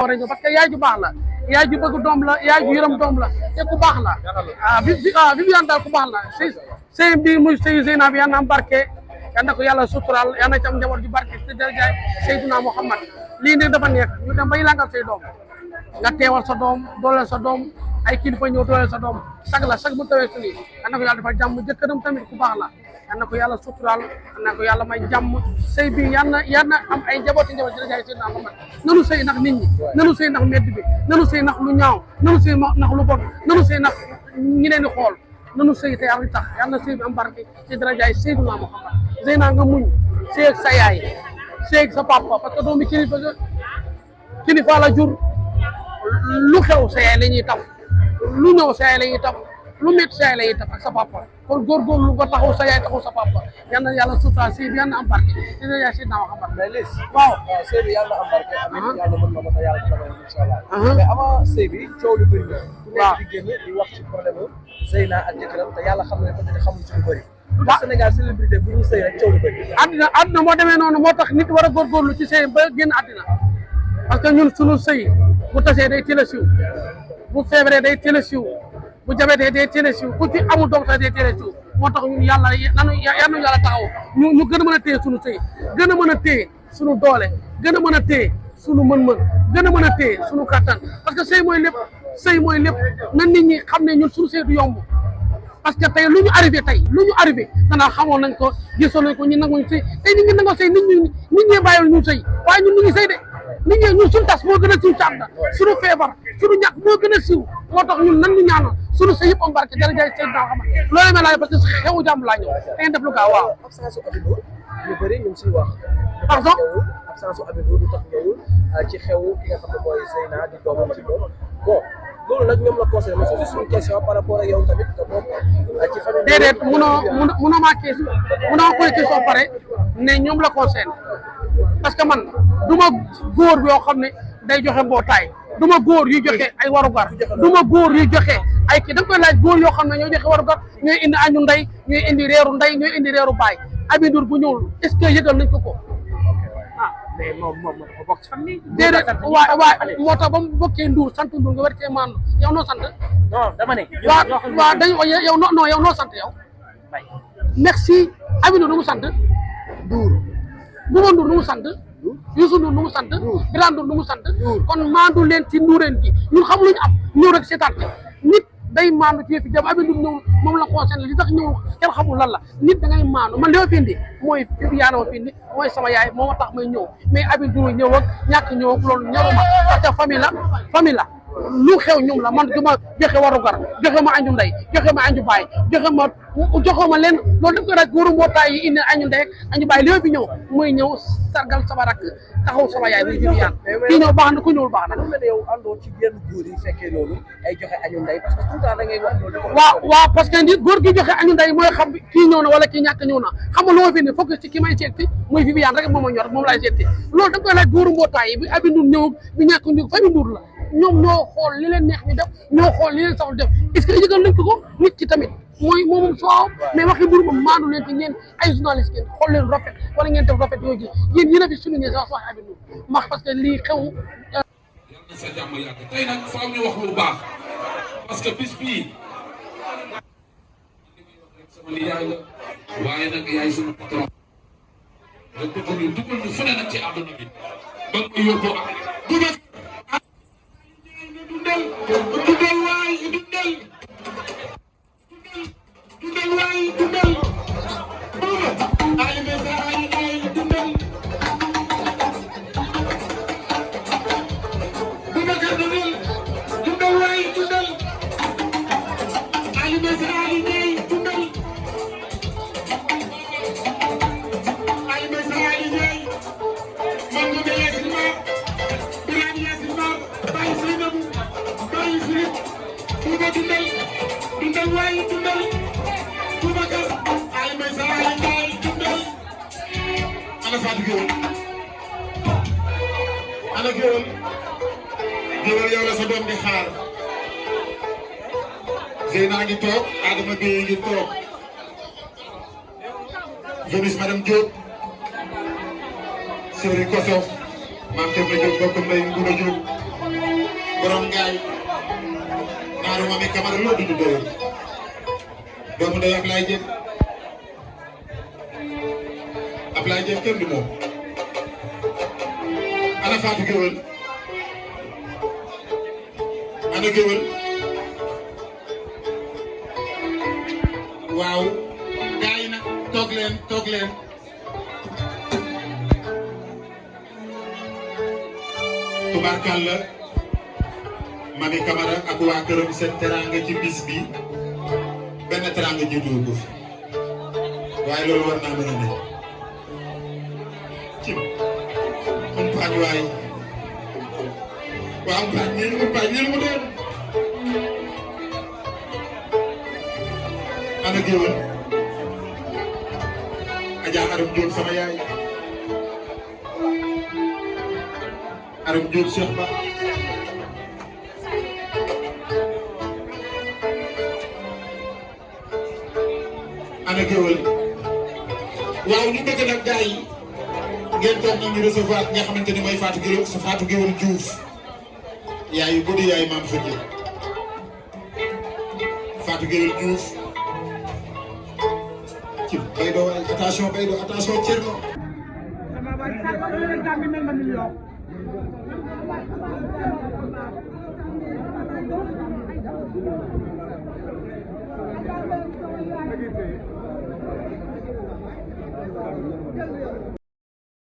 war a ñëw parce que yaay ju baax la yaay ju bëgg doom la yaay ju yërëm doom la te ku baax la Viviane daal ku baax la sëy bi muy sëy Zeyna bi yal na am barke yal na ko yàlla suturaal yal na ci am njaboot ju barke te darajaay Seydina Muhammad lii ne dafa nekk ñu dem bay langal say doom nga teewal sa doom dooleel sa doom ay kilifa ñëw dooleel sa doom sag la sag bu tawee su nii yal na ko yàlla defal jàmm jëkkëram tamit ku baax la yal na ko yàlla suturaal yal na ko yàlla may jàmm sëy bi yal na am ay njabooti njaboot darajaay Seydina Muhammad nanu sëy ndax nit ñi nanu sëy ndax mbedd bi nanu sëy ndax lu ñaaw nanu sëy ndax lu bon nanu sëy ndax ñi leen di xool nanu sëy te yàlla tax yàlla na sëy bi am barke ci darajaay Seydina Muhammad Zeyna nga muñ sëy ak sa yaay sëy ak sa papa parce que doomi kilifa la jur lu xew sa yaay la ñuy taf lu ñëw sa yaay la ñuy taf lu métti sa yaay la ñuy taf ak sa papa kon góorgóorlu nga taxaw sa yaay taxaw sa papa yal na yàlla sutura sëy bi yal na am barke ci darajaay Seydina Muhammad waaw sëy bi yàlla am barke amiin yàlla mën na ko te yàlla dina ko incha allah mais avant sëy bi coow lu bëri na ku nekk di génn di wax ci problème Zeyna ak jëkkëram te yàlla xam ne peut-être xamul ci lu bëri waaw Sénégal célébrité bu ñu sëy rek coow lu bëri àddina moo demee noonu moo tax nit war a góorgóorlu ci sëy ba génn àddina parce que ñun suñu sëy bu tasee day teel a siiw bu feebaree day teel a siiw bu jabetee day teel a siiw ku ci amul doom sax day teel a siiw moo tax ñun yàlla taxaw ñu gën a mën a téye suñu sëy gën a mën a téye suñu doole gën a mën a téye suñu mën-mën gën a mën a téye suñu kattan parce que sëy mooy lépp na nit ñi xam ne ñun suñu sëy du yomb parce que tey lu ñu arrivé danaa xamoon nañ ko gisoon nañ ko ñu nanguñu sëy tey nit ñi nangoo sëy nit ñi bàyyil ñu sëy waaye ñun ñu ngi sëy de nit ñi ñun suñu tas moo gën a siiw ci àdduna suñu feebar suñu ñàkk moo gën a siiw moo tax ñun nan ñu ñaanal suñu sëy yëpp am barke darajaay Seydina Muhammad loolu ma laaj parce que xewu jàmm laa ñëw da ngeen def lu gaaw waaw absence u Abidou ñu bëri ñu ngi siy wax pardon absence u Abidou du tax ñëwul ci xewu ki nga xam ne mooy Zeyna di doomam ci doom bon loolu nag ñoom la conseillé mais c'est juste une question par rapport ak yow tamit nga bokk ci famille déedéet munoo maa posé question pare ne ñoom la conseillé parce que man du ma góor yoo xam ne day joxe mbootaay du ma góor yu joxe ay warugar du ma góor yu joxe ay kii da nga koy laaj góor yoo xam ne ñoo joxe warugar ñooy indi añu ndey ñooy indi reeru ndey ñooy indi reeru baay Abidou bu ñëwul est-ce que yëgal nañ ko mais moom dafa bokk ci famille déedéet waay moo tax ba mu bokkee Ndour sant Ndour nga war cee maandu yow noo sant non dama ne waaw dañu yow noo sant yow merci Abidou nu mu sant Ndour Bouba Ndour nu mu sant Youssou Ndour nu mu sant Birane Ndour nu mu sant kon maandu leen ci Ndourène gi ñun xam luñu am ñëw rek seetaan nit day maandu ci yëfi jam Abidou ñëw moom la conseillé li tax ñëw kenn xamul lan la nit da ngay maandu man li ma fi indi mooy Viviane ma fi indi mooy sama yaay moo ma tax may ñëw mais Abidou ñëw ak ñàkk ñëw ak loolu ñoruma parce que famille la lu xew ñoom la man du ma joxe warugar joxe ma añu ndey joxe ma añu baay joxe ma leen loolu daf koy rek góoru mbootaay yi indi añu ndey ak añu baay li ma fi ñëw mooy ñëw sargal sama rakk taxaw sama yaay muy Viviane kii ñëw baax na ku ñëwul baax na. xam nga ne yow àndoo ci yenn góor yi fekkee loolu ay joxe añu ndey parce que tout le temps da ngay wax loolu. waaw parce que nit góor gi joxe añu ndey mooy xam kii ñëw na wala kii ñàkk ñëw na xam nga lu ma fi ne fokk ci ki may seeti muy Viviane rek moom a ñor moom laay seeti loolu da nga koy laaj góoru mbootaay yi bi Abidou ñëw bi ñàkk ñëw famille Ndour la ñoom ñoo xool li leen neex ñu def ñoo xool li leen soxla def est-ce que yëgal nañ ko nit ki tamit mooy moomum soo mais waxi Ndour moom maandu leen ci ngeen ay journaliste ngeen xool leen rafet wala ngeen def rafet yooyu yéen a fi souligné sax wax Abidou max parce que lii xew yal na sa jàmm yàgg tey nag faaw ñu wax lu baax parce que bis bii sama li yaay la waaye nag yaay suñu patron da dugal ñu fu ne nag ci àdduna bi ba nga yóbbu am dundal waay dundal Ali Mesa ay dundal Boubacar dundal waay dundal Ali Mesa ay dundal Ali Mesa ay Mamadou Yacine Mar Birane Yacine Mar Baye Seynabou Baye Philippe Bouba dundal waay dundal Boubacar Ali Mesa ay dundal ana Fatou Gueye ana Gueye yow la sa doom di xaar Zeyna ngi toog Adama Gueye ngi toog Venus madame Diop Serigne Koso Mame Thierno Diop bokk mbay Ngouda Diop borom ngaay naaru Mami Camara loo dund doyul doomu ndey Ablaye Dieng Ablaye Dieng kenn du moom ana Fatou Guewel ana Guewel waaw gaa yi nag toog leen tubaarkàlla Mami Camara ak waa këram seen teraanga ci bis bi benn teraanga jiitu ko fi waaye loolu war naa mën a ne ci umpaañ waay waa umpaañ nii lu mu doon ana Géwël Adja Aram Diop sama yaay Aram Diop Cheikh Ba ana Géwël waaw ñu bëgg nag gars yi ngeen toog nag ñu recevoir nga xamante ni mooy Fatou Guewel Diouf yaayu guddi yaay maam Fodé Fatou Guewel Diouf ci Baydo waay attention Thierno